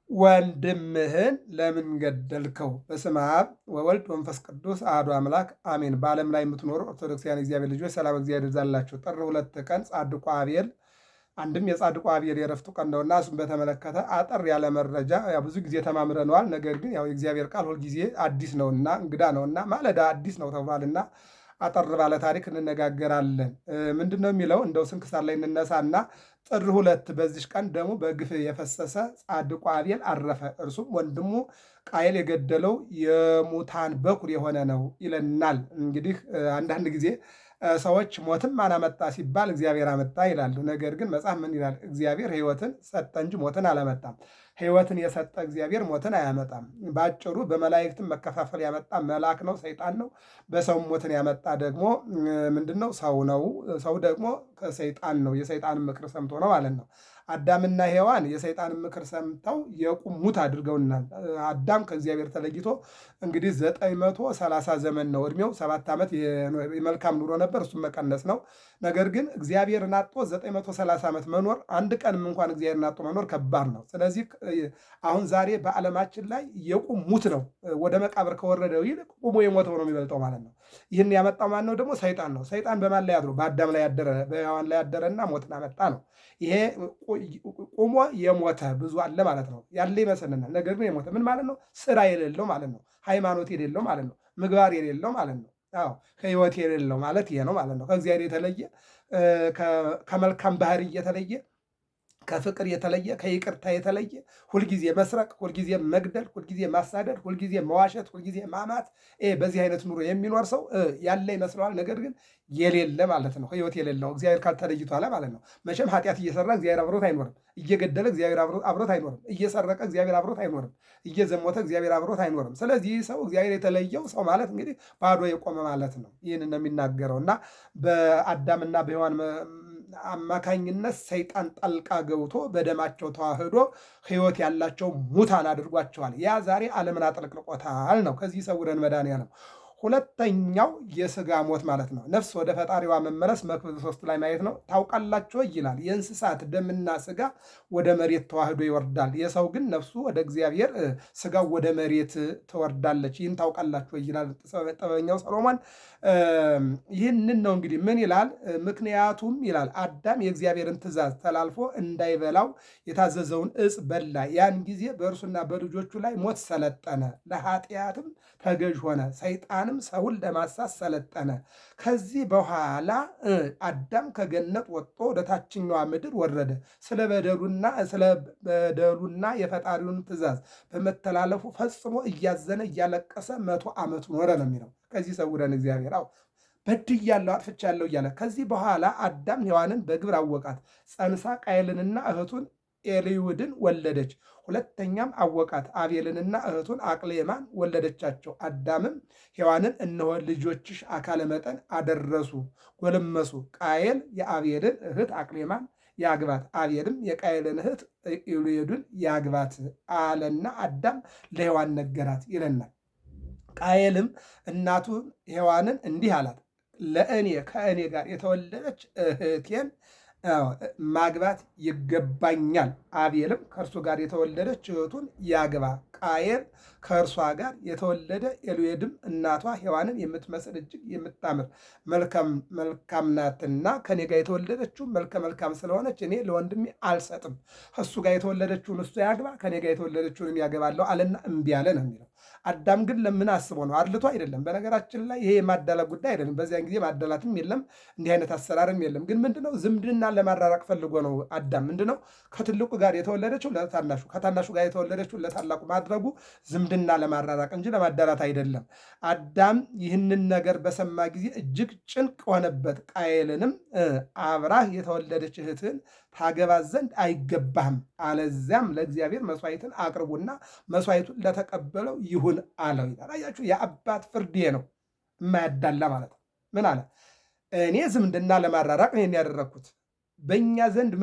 ወንድምህን ለምን ገደልከው? በስመ አብ ወወልድ ወመንፈስ ቅዱስ አሐዱ አምላክ አሜን። በዓለም ላይ የምትኖሩ ኦርቶዶክሳውያን እግዚአብሔር ልጆች ሰላም እግዚአብሔር ይብዛላችሁ። ጥር 2 ቀን ጻድቁ አቤል አንድም የጻድቁ አቤል የዕረፍቱ ቀን ነውና እሱን በተመለከተ አጠር ያለ መረጃ ብዙ ጊዜ ተማምረነዋል። ነገር ግን የእግዚአብሔር ቃል ሁልጊዜ አዲስ ነውና እንግዳ ነውና ማለዳ አዲስ ነው ተብሏልና አጠር ባለ ታሪክ እንነጋገራለን። ምንድን ነው የሚለው? እንደው ስንክሳር ላይ እንነሳና ጥር 2 በዚች ቀን ደግሞ በግፍ የፈሰሰ ጻድቁ አቤል አረፈ። እርሱም ወንድሙ ቃየል የገደለው የሙታን በኩር የሆነ ነው ይለናል። እንግዲህ አንዳንድ ጊዜ ሰዎች ሞትን ማን አመጣ ሲባል እግዚአብሔር አመጣ ይላሉ። ነገር ግን መጽሐፍ ምን ይላል? እግዚአብሔር ሕይወትን ሰጠ እንጂ ሞትን አላመጣም። ሕይወትን የሰጠ እግዚአብሔር ሞትን አያመጣም። በአጭሩ በመላእክትም መከፋፈል ያመጣ መልአክ ነው፣ ሰይጣን ነው። በሰውም ሞትን ያመጣ ደግሞ ምንድን ነው? ሰው ነው። ሰው ደግሞ ከሰይጣን ነው። የሰይጣንን ምክር ሰምቶ ነው ማለት ነው። አዳምና ሔዋን የሰይጣንን ምክር ሰምተው የቁም ሙት አድርገውናል። አዳም ከእግዚአብሔር ተለይቶ እንግዲህ 930 ዘመን ነው እድሜው። 7 ዓመት የመልካም ኑሮ ነበር፣ እሱም መቀነስ ነው። ነገር ግን እግዚአብሔርን አጥቶ 930 ዓመት መኖር አንድ ቀንም እንኳን እግዚአብሔርን አጥቶ መኖር ከባድ ነው። ስለዚህ አሁን ዛሬ በዓለማችን ላይ የቁም ሙት ነው። ወደ መቃብር ከወረደው ይልቅ ቁሞ የሞተው ነው የሚበልጠው ማለት ነው። ይህን ያመጣው ማን ነው? ደግሞ ሰይጣን ነው። ሰይጣን በማን ላይ አድሮ? በአዳም ላይ ያደረ፣ በሔዋን ላይ ያደረና ሞትን አመጣ ነው። ይሄ ቁሞ የሞተ ብዙ አለ ማለት ነው። ያለ ይመስልናል። ነገር ግን የሞተ ምን ማለት ነው? ስራ የሌለው ማለት ነው። ሃይማኖት የሌለው ማለት ነው። ምግባር የሌለው ማለት ነው። አዎ ከህይወት የሌለው ማለት ይሄ ነው ማለት ነው። ከእግዚአብሔር የተለየ ከመልካም ባህሪ የተለየ ከፍቅር የተለየ ከይቅርታ የተለየ ሁልጊዜ መስረቅ፣ ሁልጊዜ መግደል፣ ሁልጊዜ ማሳደድ፣ ሁልጊዜ መዋሸት፣ ሁልጊዜ ማማት፣ በዚህ አይነት ኑሮ የሚኖር ሰው ያለ ይመስለዋል። ነገር ግን የሌለ ማለት ነው። ህይወት የሌለው እግዚአብሔር ካልተለይቷል ማለት ነው። መቼም ኃጢአት እየሰራ እግዚአብሔር አብሮት አይኖርም። እየገደለ እግዚአብሔር አብሮት አይኖርም። እየሰረቀ እግዚአብሔር አብሮት አይኖርም። እየዘሞተ እግዚአብሔር አብሮት አይኖርም። ስለዚህ ሰው እግዚአብሔር የተለየው ሰው ማለት እንግዲህ ባዶ የቆመ ማለት ነው። ይህን ነው የሚናገረው እና በአዳምና በሔዋን አማካኝነት ሰይጣን ጣልቃ ገብቶ በደማቸው ተዋህዶ ህይወት ያላቸው ሙታን አድርጓቸዋል። ያ ዛሬ ዓለምን አጥለቅልቆታል ነው። ከዚህ ሰውረን መድኃኒዓለም። ሁለተኛው የስጋ ሞት ማለት ነው። ነፍስ ወደ ፈጣሪዋ መመለስ መክብብ 3 ላይ ማየት ነው። ታውቃላችሁ ይላል የእንስሳት ደምና ስጋ ወደ መሬት ተዋህዶ ይወርዳል። የሰው ግን ነፍሱ ወደ እግዚአብሔር፣ ስጋው ወደ መሬት ትወርዳለች። ይህን ታውቃላችሁ ይላል ጥበበኛው ሰሎሞን። ይህንን ነው እንግዲህ ምን ይላል? ምክንያቱም ይላል አዳም የእግዚአብሔርን ትእዛዝ ተላልፎ እንዳይበላው የታዘዘውን ዕፅ በላ። ያን ጊዜ በእርሱና በልጆቹ ላይ ሞት ሰለጠነ፣ ለኃጢአትም ተገዥ ሆነ። ሰይጣንም ሰውን ለማሳት ሰለጠነ። ከዚህ በኋላ አዳም ከገነት ወጥቶ ወደ ታችኛዋ ምድር ወረደ። ስለ በደሉና የፈጣሪውን ትእዛዝ በመተላለፉ ፈጽሞ እያዘነ እያለቀሰ 100 ዓመት ኖረ ነው የሚለው። ከዚህ ሰውረን እግዚአብሔር። በድያለሁ አጥፍቻለሁ እያለ ከዚህ በኋላ አዳም ሔዋንን በግብር አወቃት። ጸንሳ ቃየልንና እህቱን ኤልዩድን ወለደች። ሁለተኛም አወቃት፣ አቤልንና እህቱን አቅሌማን ወለደቻቸው። አዳምም ሔዋንን እነሆ ልጆችሽ አካለ መጠን አደረሱ፣ ጎለመሱ። ቃየል የአቤልን እህት አቅሌማን ያግባት፣ አቤልም የቃየልን እህት ኤልዩድን ያግባት አለና አዳም ለሔዋን ነገራት ይለናል። ቃየልም እናቱን ሔዋንን እንዲህ አላት፣ ከእኔ ጋር የተወለደች እህቴን ማግባት ይገባኛል። አቤልም ከእርሱ ጋር የተወለደች እህቱን ያግባ። ቃየል ከእርሷ ጋር የተወለደ ኤልዩድም እናቷ ሔዋንን የምትመስል እጅግ የምታምር መልካም ናትና ከኔ ጋር የተወለደችው መልከ መልካም ስለሆነች እኔ ለወንድሜ አልሰጥም። እሱ ጋር የተወለደችውን እሱ ያግባ፣ ከኔ ጋር የተወለደችውን ያገባለሁ አለና እምቢ አለ ነው የሚለው። አዳም ግን ለምን አስቦ ነው? አድልቶ አይደለም። በነገራችን ላይ ይሄ የማዳላት ጉዳይ አይደለም። በዚያን ጊዜ ማዳላትም የለም፣ እንዲህ አይነት አሰራርም የለም። ግን ምንድነው? ዝምድና ለማራራቅ ፈልጎ ነው። አዳም ምንድነው? ከትልቁ ጋር የተወለደችው ለታናሹ፣ ከታናሹ ጋር የተወለደችው ለታላቁ ማድረጉ ዝምድና ለማራራቅ እንጂ ለማዳላት አይደለም። አዳም ይህንን ነገር በሰማ ጊዜ እጅግ ጭንቅ ሆነበት። ቃየልንም አብራህ የተወለደች እህትን ታገባት ዘንድ አይገባህም፣ አለዚያም ለእግዚአብሔር መስዋዕትን አቅርቡና መስዋዕቱን ለተቀበለው ይሁን አለው ይላል። አያችሁ፣ የአባት ፍርድ ነው፣ የማያዳላ ማለት ነው። ምን አለ? እኔ ዝምድና ለማራራቅ ይህን ያደረግኩት። በእኛ ዘንድ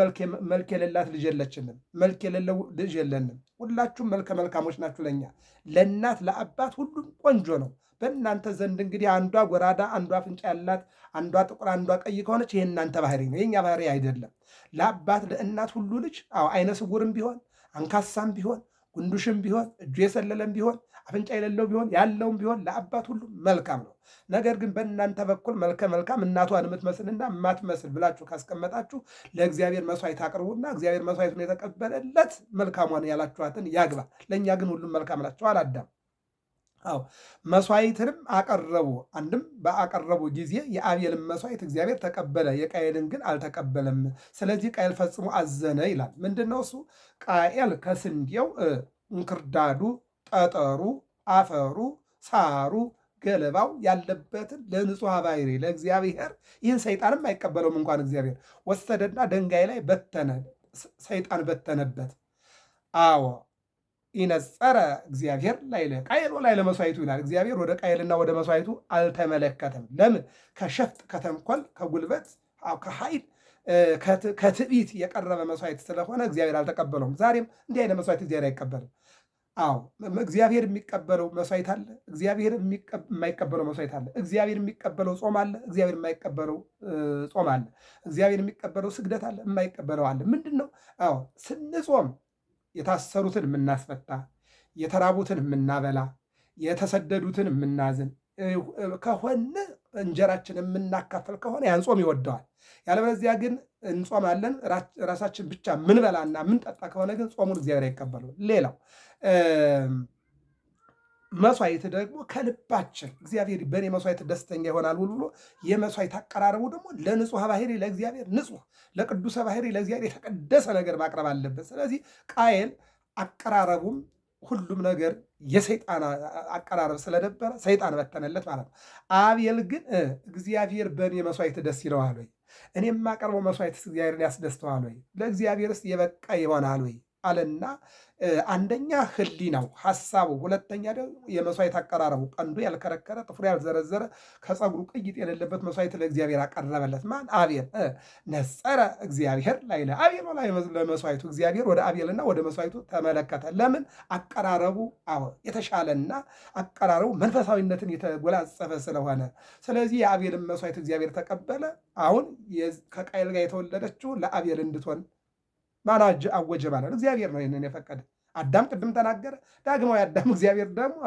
መልክ የሌላት ልጅ የለችንም፣ መልክ የሌለው ልጅ የለንም። ሁላችሁም መልከ መልካሞች ናችሁ ለእኛ። ለእናት ለአባት ሁሉም ቆንጆ ነው። በእናንተ ዘንድ እንግዲህ አንዷ ጎራዳ፣ አንዷ አፍንጫ ያላት፣ አንዷ ጥቁር፣ አንዷ ቀይ ከሆነች ይህ እናንተ ባህሪ ነው፣ የኛ ባህሪ አይደለም። ለአባት ለእናት ሁሉ ልጅ አይነ ስውርም ቢሆን አንካሳም ቢሆን ጉንዱሽም ቢሆን እጁ የሰለለም ቢሆን አፍንጫ የሌለው ቢሆን ያለውም ቢሆን ለአባት ሁሉ መልካም ነው። ነገር ግን በእናንተ በኩል መልከ መልካም እናቷን የምትመስልና የማትመስል ብላችሁ ካስቀመጣችሁ ለእግዚአብሔር መስዋዕት አቅርቡና እግዚአብሔር መስዋዕቱን የተቀበለለት መልካሟን ያላችኋትን ያግባ። ለእኛ ግን ሁሉም መልካም ናቸዋል። አዳም አዎ መስዋዕትንም አቀረቡ። አንድም በአቀረቡ ጊዜ የአቤልን መስዋዕት እግዚአብሔር ተቀበለ፣ የቃየልን ግን አልተቀበለም። ስለዚህ ቃየል ፈጽሞ አዘነ ይላል። ምንድነው እሱ? ቃየል ከስንዴው እንክርዳዱ፣ ጠጠሩ፣ አፈሩ፣ ሳሩ፣ ገለባው ያለበትን ለንጹሐ ባሕርይ ለእግዚአብሔር ይህን ሰይጣንም አይቀበለውም። እንኳን እግዚአብሔር ወሰደና ድንጋይ ላይ በተነ፣ ሰይጣን በተነበት። አዎ ይነጸረ እግዚአብሔር ላዕለ ቃየል ወላዕለ መሥዋዕቱ ይላል። እግዚአብሔር ወደ ቃየልና ወደ መሥዋዕቱ አልተመለከተም። ለምን? ከሸፍጥ ከተንኮል፣ ከጉልበት፣ ከኃይል፣ ከትዕቢት የቀረበ መሥዋዕት ስለሆነ እግዚአብሔር አልተቀበለውም። ዛሬም እንዲህ አይነት መሥዋዕት እግዚአብሔር አይቀበልም። አዎ እግዚአብሔር የሚቀበለው መሥዋዕት አለ፣ እግዚአብሔር የማይቀበለው መሥዋዕት አለ። እግዚአብሔር የሚቀበለው ጾም አለ፣ እግዚአብሔር የማይቀበለው ጾም አለ። እግዚአብሔር የሚቀበለው ስግደት አለ፣ የማይቀበለው አለ። ምንድን ነው? አዎ ስንጾም የታሰሩትን የምናስፈታ፣ የተራቡትን የምናበላ፣ የተሰደዱትን የምናዝን ከሆነ እንጀራችን የምናካፈል ከሆነ ያን ጾም ይወደዋል። ያለበለዚያ ግን እንጾማለን ራሳችን ብቻ ምንበላና ምንጠጣ ከሆነ ግን ጾሙን እግዚአብሔር አይቀበለው። ሌላው መስዋዕት ደግሞ ከልባችን እግዚአብሔር በእኔ መስዋዕት ደስተኛ ይሆናል ብሎ የመስዋዕት አቀራረቡ ደግሞ ለንጹሐ ባሕርይ ለእግዚአብሔር ንጹሕ፣ ለቅዱሰ ባሕርይ ለእግዚአብሔር የተቀደሰ ነገር ማቅረብ አለበት። ስለዚህ ቃየል አቀራረቡም ሁሉም ነገር የሰይጣን አቀራረብ ስለነበረ ሰይጣን በተነለት ማለት ነው። አቤል ግን እግዚአብሔር በእኔ መስዋዕት ደስ ይለዋል ወይ? እኔ የማቀርበው መስዋዕት እግዚአብሔርን ያስደስተዋል ወይ? ለእግዚአብሔርስ የበቃ ይሆናል ወይ አለና አንደኛ ህሊናው ሐሳቡ፣ ሁለተኛ ደግሞ የመስዋዕት አቀራረቡ ቀንዱ ያልከረከረ ጥፍሩ ያልዘረዘረ ከፀጉሩ ቅይጥ የሌለበት መስዋዕት ለእግዚአብሔር አቀረበለት። ማን? አቤል። ነጸረ እግዚአብሔር ላዕለ አቤል ላይ ለመስዋዕቱ እግዚአብሔር ወደ አቤልና ወደ መስዋዕቱ ተመለከተ። ለምን? አቀራረቡ የተሻለና አቀራረቡ መንፈሳዊነትን የተጎናጸፈ ስለሆነ። ስለዚህ የአቤልን መስዋዕት እግዚአብሔር ተቀበለ። አሁን ከቃየል ጋር የተወለደችው ለአቤል እንድትሆን ማን አወጀ ማለት? እግዚአብሔር ነው ይህንን የፈቀደ። አዳም ቅድም ተናገረ። ዳግማዊ አዳም እግዚአብሔር ደግሞ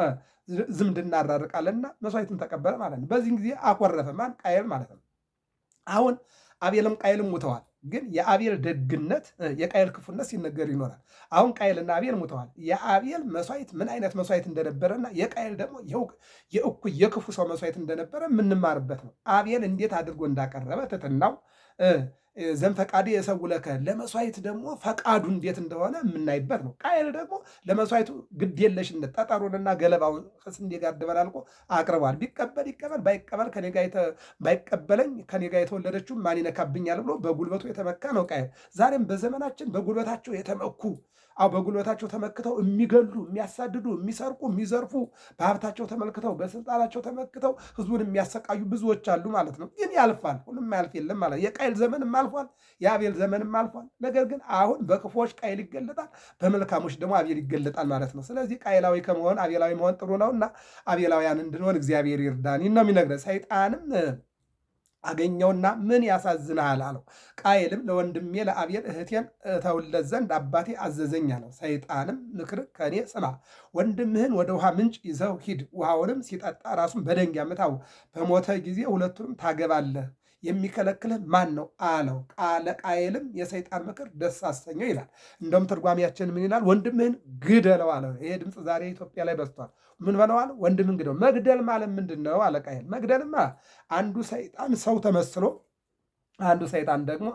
ዝምድና አራርቃልና መስዋዕትን ተቀበለ ማለት ነው። በዚህ ጊዜ አኮረፈ። ማን? ቃየል ማለት ነው። አሁን አቤልም ቃየልም ሙተዋል። ግን የአቤል ደግነት የቃየል ክፉነት ሲነገር ይኖራል። አሁን ቃየልና አቤል ሙተዋል። የአቤል መስዋዕት ምን አይነት መስዋዕት እንደነበረና የቃየል ደግሞ የእኩይ የክፉ ሰው መስዋዕት እንደነበረ የምንማርበት ነው። አቤል እንዴት አድርጎ እንዳቀረበ ትሕትናው ዘንፈቃዴ የሰውለከ ለመስዋዕት ደግሞ ፈቃዱ እንዴት እንደሆነ የምናይበት ነው። ቃየል ደግሞ ለመስዋዕቱ ግዴለሽነት ጠጠሩንና ገለባውን ከስንዴ ጋር ደበላልቆ አቅርቧል። ቢቀበል ይቀበል፣ ባይቀበለኝ ከኔ ጋር የተወለደችው ማን ይነካብኛል ብሎ በጉልበቱ የተመካ ነው ቃየል። ዛሬም በዘመናችን በጉልበታቸው የተመኩ በጉልበታቸው ተመክተው የሚገሉ፣ የሚያሳድዱ፣ የሚሰርቁ፣ የሚዘርፉ በሀብታቸው ተመልክተው በስልጣናቸው ተመክተው ህዝቡን የሚያሰቃዩ ብዙዎች አሉ ማለት ነው። ግን ያልፋል፣ ሁሉም ማያልፍ የለም ማለት። የቃየል ዘመንም አልፏል፣ የአቤል ዘመንም አልፏል። ነገር ግን አሁን በክፉዎች ቃየል ይገለጣል፣ በመልካሞች ደግሞ አቤል ይገለጣል ማለት ነው። ስለዚህ ቃየላዊ ከመሆን አቤላዊ መሆን ጥሩ ነውና አቤላውያን እንድንሆን እግዚአብሔር ይርዳን ነው የሚነግረን። ሰይጣንም አገኘውና ምን ያሳዝናል አለው። ቃየልም ለወንድሜ ለአቤል እህቴን እተውለት ዘንድ አባቴ አዘዘኝ አለው። ሰይጣንም ምክር ከኔ ስማ፣ ወንድምህን ወደ ውሃ ምንጭ ይዘው ሂድ፣ ውሃውንም ሲጠጣ ራሱን በደንጊያ ምታው፣ በሞተ ጊዜ ሁለቱንም ታገባለህ፣ የሚከለክልህ ማን ነው አለው። ቃየልም የሰይጣን ምክር ደስ አሰኘው ይላል። እንደውም ትርጓሜያችን ምን ይላል? ወንድምህን ግደለው አለ። ይሄ ድምፅ ዛሬ ኢትዮጵያ ላይ በዝቷል። ምን በለዋል? ወንድምህን ግደለው። መግደል ማለት ምንድን ነው አለ ቃየል። መግደልማ አንዱ ሰይጣን ሰው ተመስሎ፣ አንዱ ሰይጣን ደግሞ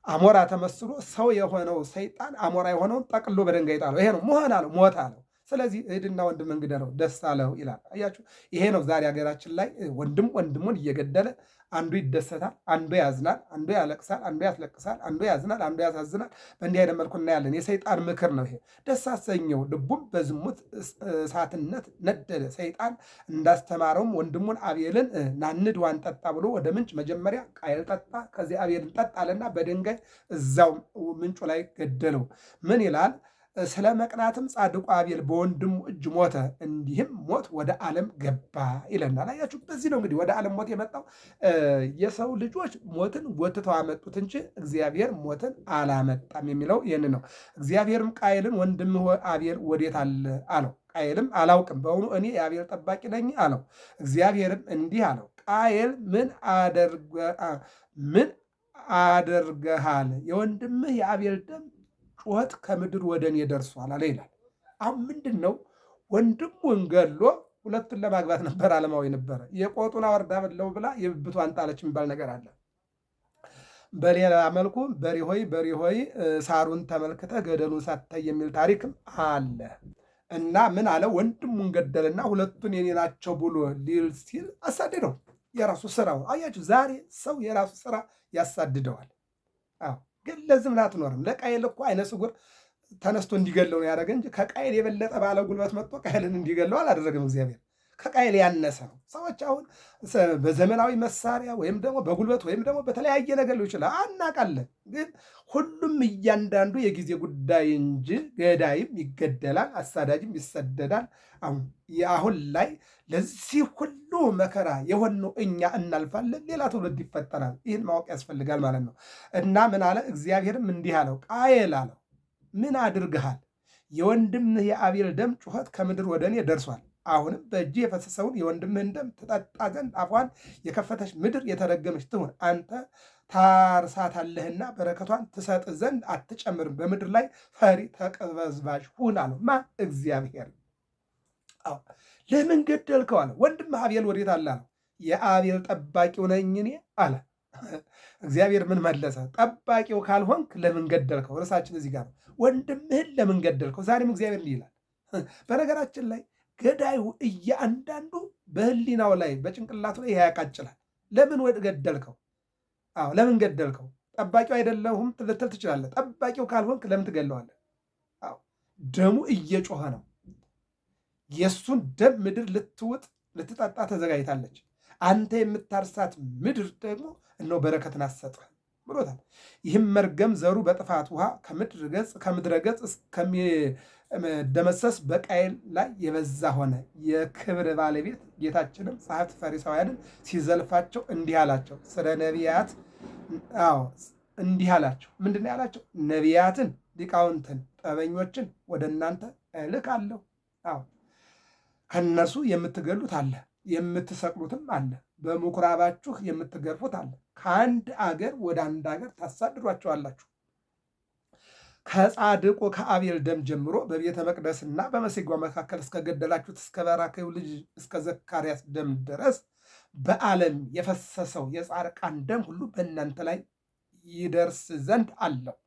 አሞራ ተመስሎ ሰው የሆነው ሰይጣን አሞራ የሆነውን ጠቅሎ በድንጋይ ጣለው። ይሄ ነው መሆን አለው፣ ሞት አለው። ስለዚህ ሂድና ወንድምህን ግደለው ደስ አለው ይላል። አያችሁ፣ ይሄ ነው ዛሬ ሀገራችን ላይ ወንድም ወንድሙን እየገደለ አንዱ ይደሰታል፣ አንዱ ያዝናል፣ አንዱ ያለቅሳል፣ አንዱ ያስለቅሳል፣ አንዱ ያዝናል፣ አንዱ ያሳዝናል። በእንዲህ አይነት መልኩ እናያለን። የሰይጣን ምክር ነው ይሄ። ደስ አሰኘው፣ ልቡም በዝሙት እሳትነት ነደደ። ሰይጣን እንዳስተማረውም ወንድሙን አቤልን ናንድ ዋን ጠጣ ብሎ ወደ ምንጭ መጀመሪያ ቃየል ጠጣ፣ ከዚህ አቤልን ጠጣ አለና በድንጋይ እዛው ምንጩ ላይ ገደለው። ምን ይላል? ስለ መቅናትም ጻድቁ አቤል በወንድሙ እጅ ሞተ፣ እንዲህም ሞት ወደ ዓለም ገባ ይለናል። አያችሁ፣ በዚህ ነው እንግዲህ ወደ ዓለም ሞት የመጣው። የሰው ልጆች ሞትን ጎትተው አመጡት እንጂ እግዚአብሔር ሞትን አላመጣም የሚለው ይህን ነው። እግዚአብሔርም ቃየልን ወንድምህ አቤል ወዴት አለ አለው። ቃየልም አላውቅም፣ በእውኑ እኔ የአቤል ጠባቂ ነኝ አለው። እግዚአብሔርም እንዲህ አለው፣ ቃየል ምን አደርገሃል? የወንድምህ የአቤል ደም ጩኸት ከምድር ወደ እኔ ደርሷል አለ ይላል። አሁን ምንድን ነው? ወንድሙን ገሎ ሁለቱን ለማግባት ነበር፣ ዓለማዊ ነበረ። የቆጡን አወርዳ በለው ብላ የብብቷን ጣለች የሚባል ነገር አለ። በሌላ መልኩ በሪ ሆይ ሳሩን ተመልክተ ገደሉን ሳታይ የሚል ታሪክም አለ። እና ምን አለ? ወንድሙን ገደልና ሁለቱን የኔ ናቸው ብሎ ሊል ሲል አሳድደው። የራሱ ስራው አያችሁ። ዛሬ ሰው የራሱ ስራ ያሳድደዋል። አዎ፣ ግን ለዝም አትኖርም። ለቃየል እኮ አይነ ስውር ተነስቶ እንዲገለው ነው ያደረገ እንጂ ከቃየል የበለጠ ባለ ጉልበት መጥቶ ቃየልን እንዲገለው አላደረገም እግዚአብሔር። ከቃየል ያነሰ ነው። ሰዎች አሁን በዘመናዊ መሳሪያ ወይም ደግሞ በጉልበት ወይም ደግሞ በተለያየ ነገር ሊሆን ይችላል፣ አናቃለን። ግን ሁሉም እያንዳንዱ የጊዜ ጉዳይ እንጂ ገዳይም ይገደላል፣ አሳዳጅም ይሰደዳል። አሁን ላይ ለዚህ ሁሉ መከራ የሆነው እኛ እናልፋለን፣ ሌላ ትውልድ ይፈጠራል። ይህን ማወቅ ያስፈልጋል ማለት ነው። እና ምን አለ? እግዚአብሔርም እንዲህ አለው፣ ቃየል አለው ምን አድርግሃል? የወንድምህ የአቤል ደም ጩኸት ከምድር ወደ እኔ ደርሷል። አሁንም በእጅ የፈሰሰውን የወንድምህን ደም ትጠጣ ዘንድ አፏን የከፈተች ምድር የተረገመች ትሁን። አንተ ታርሳታለህና በረከቷን ትሰጥ ዘንድ አትጨምርም። በምድር ላይ ፈሪ ተቀበዝባዥ ሁን አለው። ማን? እግዚአብሔር። ለምን ገደልከው አለ። ወንድምህ አቤል ወዴት አለ አለው። የአቤል ጠባቂው ነኝ እኔ አለ። እግዚአብሔር ምን መለሰ? ጠባቂው ካልሆንክ ለምን ገደልከው? ርዕሳችን እዚህ ጋር ነው። ወንድምህን ለምን ገደልከው? ዛሬም እግዚአብሔር እንዲህ ይላል። በነገራችን ላይ ገዳዩ እያንዳንዱ በህሊናው ላይ በጭንቅላቱ ላይ ያቃጭላል። ለምን ገደልከው? አዎ፣ ለምን ገደልከው? ጠባቂው አይደለሁም ልትል ትችላለህ። ጠባቂው ካልሆንክ ለምን ትገለዋለህ? አዎ፣ ደሙ እየጮኸ ነው። የእሱን ደም ምድር ልትውጥ ልትጠጣ ተዘጋጅታለች። አንተ የምታርሳት ምድር ደግሞ እነሆ በረከትን አትሰጥህም ብሎታል። ይህም መርገም ዘሩ በጥፋት ውሃ ከምድረ ገጽ እስከሚደመሰስ በቃየል ላይ የበዛ ሆነ። የክብር ባለቤት ጌታችንም ጸሐፍት ፈሪሳውያንን ሲዘልፋቸው እንዲህ አላቸው። ስለ ነቢያት እንዲህ አላቸው። ምንድን ነው ያላቸው? ነቢያትን፣ ሊቃውንትን፣ ጠበኞችን ወደ እናንተ እልካለሁ። ከእነርሱ የምትገሉት አለ፣ የምትሰቅሉትም አለ፣ በምኩራባችሁ የምትገርፉት አለ። ከአንድ አገር ወደ አንድ አገር ታሳድዷቸዋላችሁ። ከጻድቁ ከአቤል ደም ጀምሮ በቤተ መቅደስና በመሰዊያው መካከል እስከገደላችሁት እስከ በራክዩ ልጅ እስከ ዘካርያስ ደም ድረስ በዓለም የፈሰሰው የጻድቃን ደም ሁሉ በእናንተ ላይ ይደርስ ዘንድ አለው።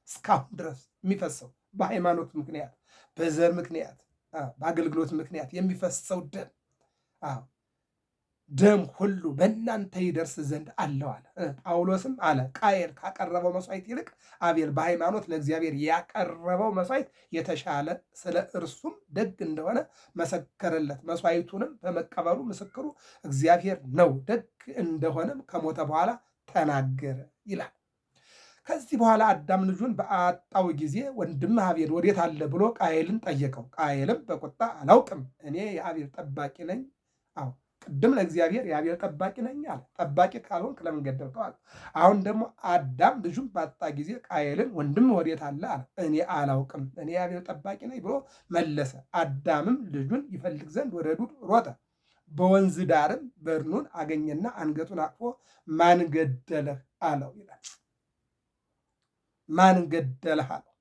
እስካሁን ድረስ የሚፈሰው በሃይማኖት ምክንያት፣ በዘር ምክንያት፣ በአገልግሎት ምክንያት የሚፈሰው ደም ሁሉ በእናንተ ይደርስ ዘንድ አለው አለ። ጳውሎስም አለ ቃየል ካቀረበው መስዋዕት ይልቅ አቤል በሃይማኖት ለእግዚአብሔር ያቀረበው መስዋዕት የተሻለ ስለ እርሱም ደግ እንደሆነ መሰከረለት። መስዋዕቱንም በመቀበሉ ምስክሩ እግዚአብሔር ነው፣ ደግ እንደሆነም ከሞተ በኋላ ተናገረ ይላል። ከዚህ በኋላ አዳም ልጁን በአጣው ጊዜ ወንድምህ አቤል ወዴት አለ ብሎ ቃየልን ጠየቀው። ቃየልም በቁጣ አላውቅም፣ እኔ የአቤል ጠባቂ ነኝ። ቅድም ለእግዚአብሔር የአቤል ጠባቂ ነኝ አለ። ጠባቂ ካልሆንክ ለምን ገደልከው አለ። አሁን ደግሞ አዳም ልጁን ባጣ ጊዜ ቃየልን ወንድምህ ወዴት አለ አለ። እኔ አላውቅም፣ እኔ የአቤል ጠባቂ ነኝ ብሎ መለሰ። አዳምም ልጁን ይፈልግ ዘንድ ወደ ዱር ሮጠ። በወንዝ ዳርም በድኑን አገኘና አንገቱን አቅፎ ማን ገደለህ አለው ይላል። ማን ገደለህ አለው።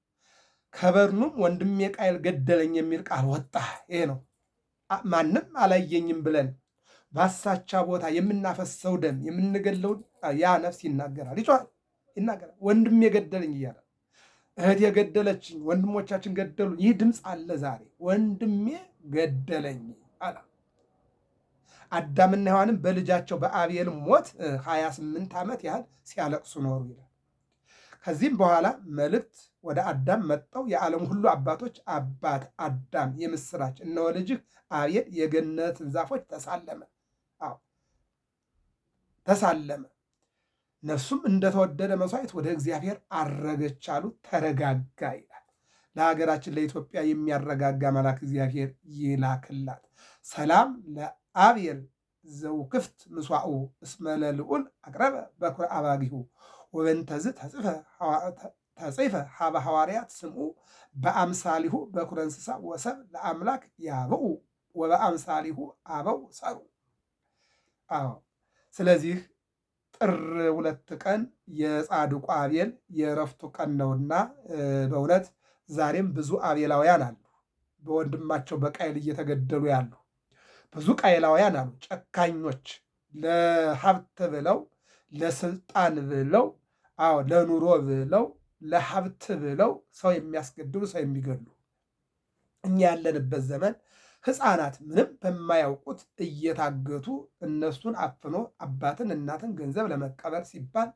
ከበድኑም ወንድሜ ቃየል ገደለኝ የሚል ቃል ወጣ። ይሄ ነው ማንም አላየኝም ብለን ባሳቻ ቦታ የምናፈሰው ደም የምንገለው ያ ነፍስ ይናገራል፣ ይጮሃል፣ ይናገራል። ወንድሜ የገደለኝ እያለ እህት የገደለችኝ፣ ወንድሞቻችን ገደሉኝ። ይህ ድምፅ አለ ዛሬ። ወንድሜ ገደለኝ አለ። አዳምና ሔዋንም በልጃቸው በአቤል ሞት 28 ዓመት ያህል ሲያለቅሱ ኖሩ ይላል። ከዚህም በኋላ መልእክት ወደ አዳም መጥተው የዓለም ሁሉ አባቶች አባት አዳም የምስራች፣ እነሆ ልጅህ አቤል የገነትን ዛፎች ተሳለመ፣ ተሳለመ፣ ነፍሱም እንደተወደደ መስዋዕት ወደ እግዚአብሔር አረገች አሉ። ተረጋጋ ይላል። ለሀገራችን ለኢትዮጵያ የሚያረጋጋ መልአክ እግዚአብሔር ይላክላት። ሰላም ለአብየል ዘውክፍት ምስዋኡ እስመ ለልዑል አቅረበ በኩረ አባጊሁ ወበንተዝ ተጽፈ ሀበ ሐዋርያት ስምዑ በአምሳሊሁ በኩረ እንስሳ ወሰብ ለአምላክ ያብኡ ወበአምሳሊሁ አበው ሰሩ። አዎ ስለዚህ ጥር 2 ቀን የጻድቁ አቤል የእረፍቱ ቀን ነውና በእውነት ዛሬም ብዙ አቤላውያን አሉ፣ በወንድማቸው በቃየል እየተገደሉ ያሉ ብዙ ቃየላውያን አሉ። ጨካኞች፣ ለሀብት ብለው ለስልጣን ብለው ለኑሮ ብለው ለሀብት ብለው ሰው የሚያስገድሉ ሰው የሚገሉ እኛ ያለንበት ዘመን ሕፃናት ምንም በማያውቁት እየታገቱ እነሱን አፍኖ አባትን እናትን ገንዘብ ለመቀበል ሲባል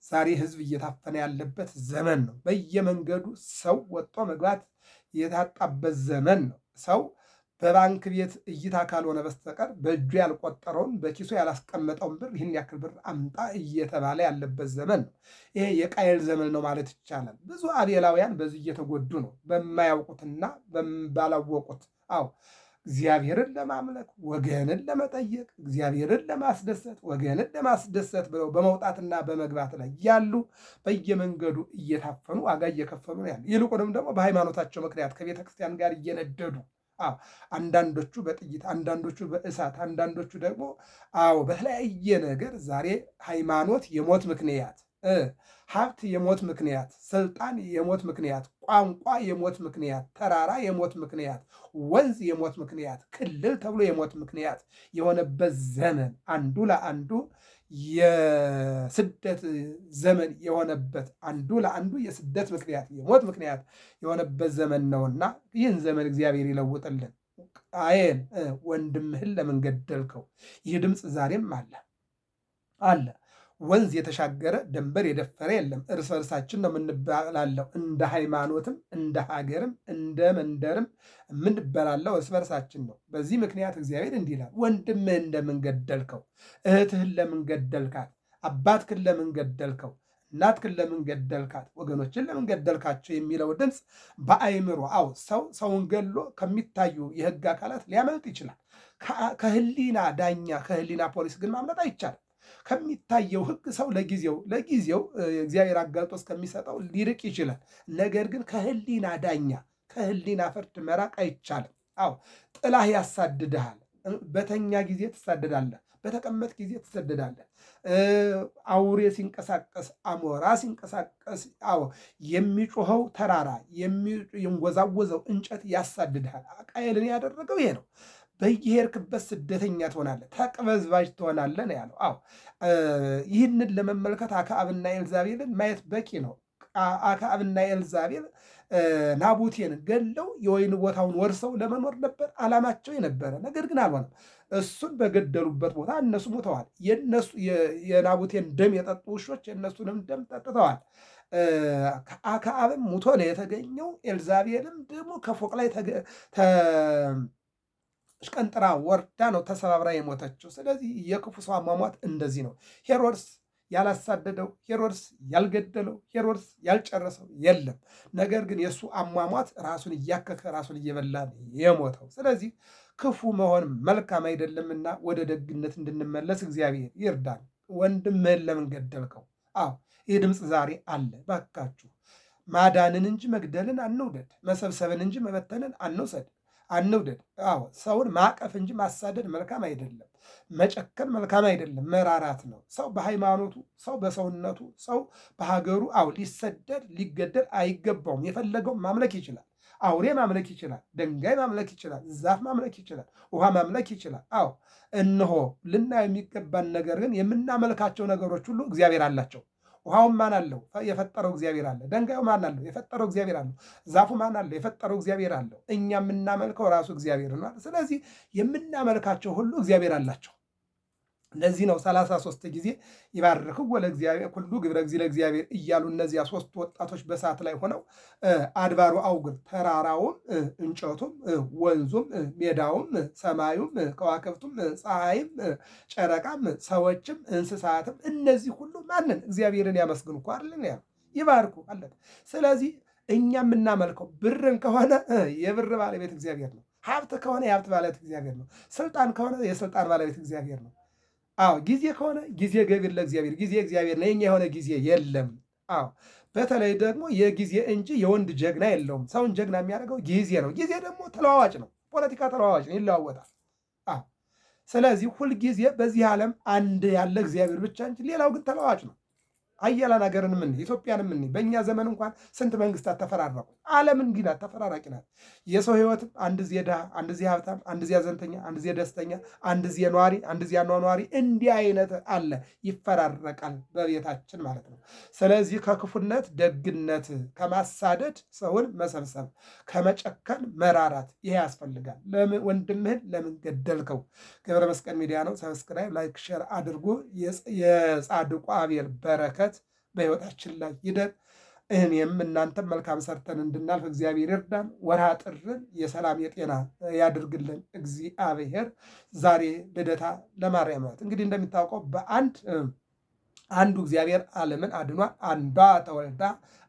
ዛሬ ሕዝብ እየታፈነ ያለበት ዘመን ነው። በየመንገዱ ሰው ወጥቶ መግባት የታጣበት ዘመን ነው። ሰው በባንክ ቤት እይታ ካልሆነ በስተቀር በእጁ ያልቆጠረውን በኪሱ ያላስቀመጠውን ብር ይህን ያክል ብር አምጣ እየተባለ ያለበት ዘመን ነው። ይሄ የቃየል ዘመን ነው ማለት ይቻላል። ብዙ አቤላውያን በዚህ እየተጎዱ ነው፣ በማያውቁትና ባላወቁት። እግዚአብሔርን ለማምለክ ወገንን ለመጠየቅ እግዚአብሔርን ለማስደሰት ወገንን ለማስደሰት ብለው በመውጣትና በመግባት ላይ ያሉ በየመንገዱ እየታፈኑ ዋጋ እየከፈሉ ነው ያሉ። ይልቁንም ደግሞ በሃይማኖታቸው ምክንያት ከቤተ ክርስቲያን ጋር እየነደዱ አንዳንዶቹ በጥይት አንዳንዶቹ በእሳት አንዳንዶቹ ደግሞ በተለያየ ነገር ዛሬ ሃይማኖት የሞት ምክንያት፣ ሀብት የሞት ምክንያት፣ ስልጣን የሞት ምክንያት፣ ቋንቋ የሞት ምክንያት፣ ተራራ የሞት ምክንያት፣ ወንዝ የሞት ምክንያት፣ ክልል ተብሎ የሞት ምክንያት የሆነበት ዘመን አንዱ ለአንዱ የስደት ዘመን የሆነበት አንዱ ለአንዱ የስደት ምክንያት የሞት ምክንያት የሆነበት ዘመን ነውና ይህን ዘመን እግዚአብሔር ይለውጥልን። ቃየል ወንድምህን ለምን ገደልከው? ይህ ድምፅ ዛሬም አለ። ወንዝ የተሻገረ ድንበር የደፈረ የለም። እርስ በርሳችን ነው የምንበላለው። እንደ ሃይማኖትም እንደ ሀገርም እንደ መንደርም የምንበላለው እርስ በርሳችን ነው። በዚህ ምክንያት እግዚአብሔር እንዲህ ይላል፣ ወንድምህን ለምን ገደልከው? እህትህን ለምን ገደልካት? አባትህን ለምን ገደልከው? እናትህን ለምን ገደልካት? ወገኖችን ለምን ገደልካቸው? የሚለው ድምፅ በአይምሮ ሰው ሰውን ገሎ ከሚታዩ የህግ አካላት ሊያመልጥ ይችላል። ከህሊና ዳኛ ከህሊና ፖሊስ ግን ማምለጥ አይቻልም። ከሚታየው ህግ ሰው ለጊዜው እግዚአብሔር አጋልጦ እስከሚሰጠው ሊርቅ ይችላል። ነገር ግን ከህሊና ዳኛ ከህሊና ፍርድ መራቅ አይቻልም። ጥላህ ያሳድድሃል። በተኛ ጊዜ ትሳደዳለህ፣ በተቀመጥ ጊዜ ትሰደዳለህ። አውሬ ሲንቀሳቀስ፣ አሞራ ሲንቀሳቀስ፣ የሚጮኸው ተራራ የሚወዛወዘው እንጨት ያሳድድሃል። ቃየልን ያደረገው ይሄ ነው። በየሄድክበት ስደተኛ ትሆናለህ፣ ተቅበዝባዥ ትሆናለህ ነው ያለው። ይህንን ለመመልከት አክዓብና ኤልዛቤልን ማየት በቂ ነው። አክዓብና ኤልዛቤል ናቡቴን ገለው የወይን ቦታውን ወርሰው ለመኖር ነበር ዓላማቸው የነበረ። ነገር ግን አልሆነም። እሱን በገደሉበት ቦታ እነሱ ሞተዋል። የናቡቴን ደም የጠጡ ውሾች የእነሱንም ደም ጠጥተዋል። አክዓብም ሙቶ ነው የተገኘው። ኤልዛቤልም ደግሞ ከፎቅ ላይ ሽቀንጥራ ወርዳ ነው ተሰባብራ የሞተችው። ስለዚህ የክፉ ሰው አሟሟት እንደዚህ ነው። ሄሮድስ ያላሳደደው፣ ሄሮድስ ያልገደለው፣ ሄሮድስ ያልጨረሰው የለም። ነገር ግን የእሱ አሟሟት ራሱን እያከከ ራሱን እየበላ የሞተው። ስለዚህ ክፉ መሆን መልካም አይደለምና ወደ ደግነት እንድንመለስ እግዚአብሔር ይርዳል። ወንድምህን ለምን ገደልከው? ይህ ድምፅ ዛሬ አለ። ባካችሁ ማዳንን እንጂ መግደልን አንውደድ፣ መሰብሰብን እንጂ መበተንን አንውደድ። ሰውን ማቀፍ እንጂ ማሳደድ መልካም አይደለም። መጨከን መልካም አይደለም፣ መራራት ነው። ሰው በሃይማኖቱ፣ ሰው በሰውነቱ፣ ሰው በሀገሩ ሊሰደድ ሊገደል አይገባውም። የፈለገውን ማምለክ ይችላል። አውሬ ማምለክ ይችላል። ድንጋይ ማምለክ ይችላል። ዛፍ ማምለክ ይችላል። ውሃ ማምለክ ይችላል። እነሆ ልናየው የሚገባን ነገር ግን የምናመልካቸው ነገሮች ሁሉ እግዚአብሔር አላቸው። ውሃውን ማን አለው? የፈጠረው እግዚአብሔር አለ። ድንጋዩ ማን አለው? የፈጠረው እግዚአብሔር አለው። ዛፉ ማን አለው? የፈጠረው እግዚአብሔር አለው። እኛ የምናመልከው ራሱ እግዚአብሔር ነው። ስለዚህ የምናመልካቸው ሁሉ እግዚአብሔር አላቸው። ለዚህ ነው 33 ጊዜ ይባርክዎ ለእግዚአብሔር ኩሉ ግብረ እግዚእ ለእግዚአብሔር እያሉ እነዚያ ሶስት ወጣቶች በሰዓት ላይ ሆነው አድባሩ አውግር፣ ተራራውም፣ እንጨቱም፣ ወንዙም፣ ሜዳውም፣ ሰማዩም፣ ከዋክብቱም፣ ፀሐይም፣ ጨረቃም፣ ሰዎችም፣ እንስሳትም እነዚህ ሁሉ ማንን? እግዚአብሔርን ያመስግኑ እኮ አይደል? ይባርኩ አለ። ስለዚህ እኛ የምናመልከው ብርን ከሆነ የብር ባለቤት እግዚአብሔር ነው። ሀብት ከሆነ የሀብት ባለቤት እግዚአብሔር ነው። ስልጣን ከሆነ የስልጣን ባለቤት እግዚአብሔር ነው። አዎ ጊዜ ከሆነ ጊዜ ገቢር ለእግዚአብሔር፣ ጊዜ እግዚአብሔር ነው። የኛ የሆነ ጊዜ የለም። አዎ በተለይ ደግሞ የጊዜ እንጂ የወንድ ጀግና የለውም። ሰውን ጀግና የሚያደርገው ጊዜ ነው። ጊዜ ደግሞ ተለዋዋጭ ነው። ፖለቲካ ተለዋዋጭ ነው፣ ይለዋወጣል። አዎ ስለዚህ ሁልጊዜ በዚህ ዓለም አንድ ያለ እግዚአብሔር ብቻ እንጂ ሌላው ግን ተለዋዋጭ ነው። አያላን ሀገርን ምን ኢትዮጵያን ምን በእኛ ዘመን እንኳን ስንት መንግስታት ተፈራረቁ። ዓለም እንዲህ ናት፣ ተፈራራቂ ናት። የሰው ህይወት አንድ ዜ ድሃ፣ አንድ ዜ ሀብታም፣ አንድ ዜ ሐዘንተኛ፣ አንድ ዜ ደስተኛ፣ አንድ ዜ ኗሪ፣ አንድ ዜ አኗኗሪ፣ እንዲህ አይነት አለ። ይፈራረቃል በቤታችን ማለት ነው። ስለዚህ ከክፉነት ደግነት፣ ከማሳደድ ሰውን መሰብሰብ፣ ከመጨከን መራራት፣ ይሄ ያስፈልጋል። ለምን ወንድምህን ለምን ገደልከው? ገብረ መስቀል ሚዲያ ነው። ሰብስክራይብ፣ ላይክ፣ ሼር አድርጎ የጻድቁ አቤል በረከት በህይወታችን ላይ ይደር። እኔም እናንተም መልካም ሰርተን እንድናልፍ እግዚአብሔር ይርዳን። ወርሃ ጥርን የሰላም የጤና ያድርግልን እግዚአብሔር። ዛሬ ልደታ ለማርያም ናት። እንግዲህ እንደሚታወቀው አንዱ እግዚአብሔር ዓለምን አድኗል። አንዷ ተወልዳ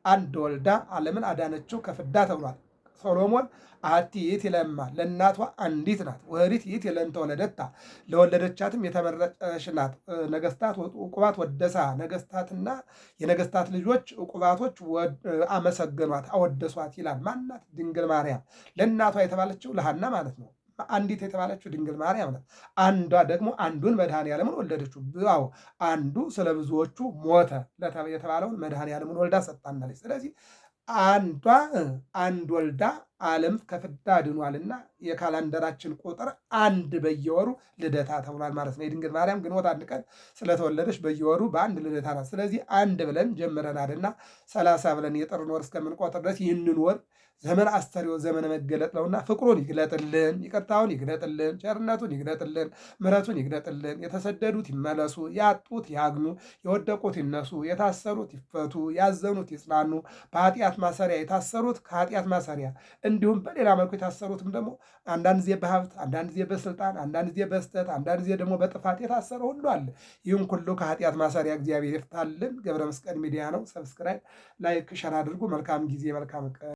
አንድ ወልዳ ዓለምን አዳነችው ከፍዳ ተብሏል። ሶሎሞን አሐቲ ይእቲ ለእማ ለእናቷ አንዲት ናት። ወኅዲት ይእቲ ለእንተ ወለደታ ለወለደቻትም የተመረጠች ናት። ነገስታት ዕቁባት ወደሳ ነገስታትና የነገስታት ልጆች ዕቁባቶች አመሰገኗት አወደሷት ይላል። ማናት? ድንግል ማርያም። ለእናቷ የተባለችው ለሐና ማለት ነው። አንዲት የተባለችው ድንግል ማርያም ናት። አንዷ ደግሞ አንዱን መድኃኔዓለምን ወለደችው። አዎ አንዱ ስለ ብዙዎቹ ሞተ የተባለውን መድኃኔዓለምን ወልዳ ሰጣናለች። ስለዚህ አንድ ወልዳ ዓለም ከፍዳ ድኗልና የካላንደራችን ቁጥር አንድ በየወሩ ልደታ ተብሏል ማለት ነው። የድንግል ማርያም ግንቦት አንድ ቀን ስለተወለደች በየወሩ በአንድ ልደታ ናት። ስለዚህ አንድ ብለን ጀምረናልና 30 ብለን የጥርን ወር እስከምንቆጥር ድረስ ይህንን ወር ዘመን አስተርእዮ ዘመነ መገለጥ ነውና ፍቅሩን ይግለጥልን፣ ይቅርታውን ይግለጥልን፣ ቸርነቱን ይግለጥልን፣ ምሕረቱን ይግለጥልን። የተሰደዱት ይመለሱ፣ ያጡት ያግኙ፣ የወደቁት ይነሱ፣ የታሰሩት ይፈቱ፣ ያዘኑት ይጽናኑ፣ በኃጢአት ማሰሪያ የታሰሩት ከኃጢአት ማሰሪያ እንዲሁም በሌላ መልኩ የታሰሩትም ደግሞ አንዳንድ ጊዜ በሀብት፣ አንዳንድ ጊዜ በስልጣን፣ አንዳንድ ጊዜ በስተት፣ አንዳንድ ጊዜ ደግሞ በጥፋት የታሰረ ሁሉ አለ። ይህም ሁሉ ከኃጢአት ማሰሪያ እግዚአብሔር ይፍታልን። ገብረ መስቀል ሚዲያ ነው። ሰብስክራይብ፣ ላይክ፣ ሸር አድርጉ። መልካም ጊዜ፣ መልካም ቀን